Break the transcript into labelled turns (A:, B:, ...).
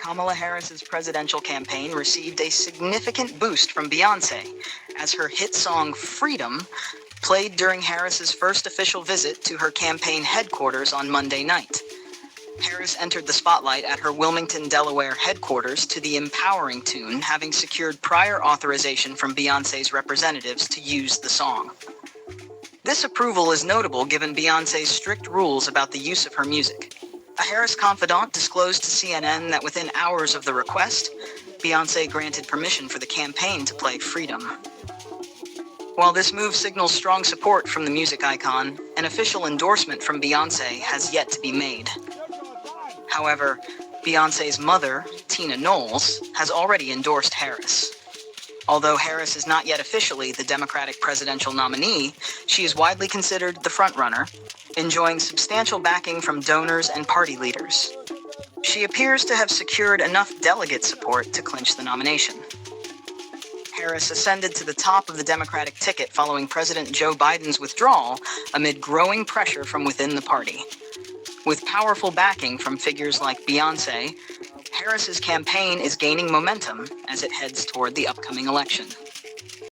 A: Kamala Harris's presidential campaign received a significant boost from Beyoncé, as her hit song Freedom played during Harris's first official visit to her campaign headquarters on Monday night. Harris entered the spotlight at her Wilmington, Delaware headquarters to the empowering tune, having secured prior authorization from Beyoncé's representatives to use the song. This approval is notable given Beyoncé's strict rules about the use of her music. A Harris confidant disclosed to CNN that within hours of the request, Beyoncé granted permission for the campaign to play Freedom. While this move signals strong support from the music icon, an official endorsement from Beyoncé has yet to be made. However, Beyoncé's mother, Tina Knowles, has already endorsed Harris. Although Harris is not yet officially the Democratic presidential nominee, she is widely considered the frontrunner, enjoying substantial backing from donors and party leaders. She appears to have secured enough delegate support to clinch the nomination. Harris ascended to the top of the Democratic ticket following President Joe Biden's withdrawal amid growing pressure from within the party. With powerful backing from figures like Beyoncé, Harris's campaign is gaining momentum as it heads toward the upcoming election.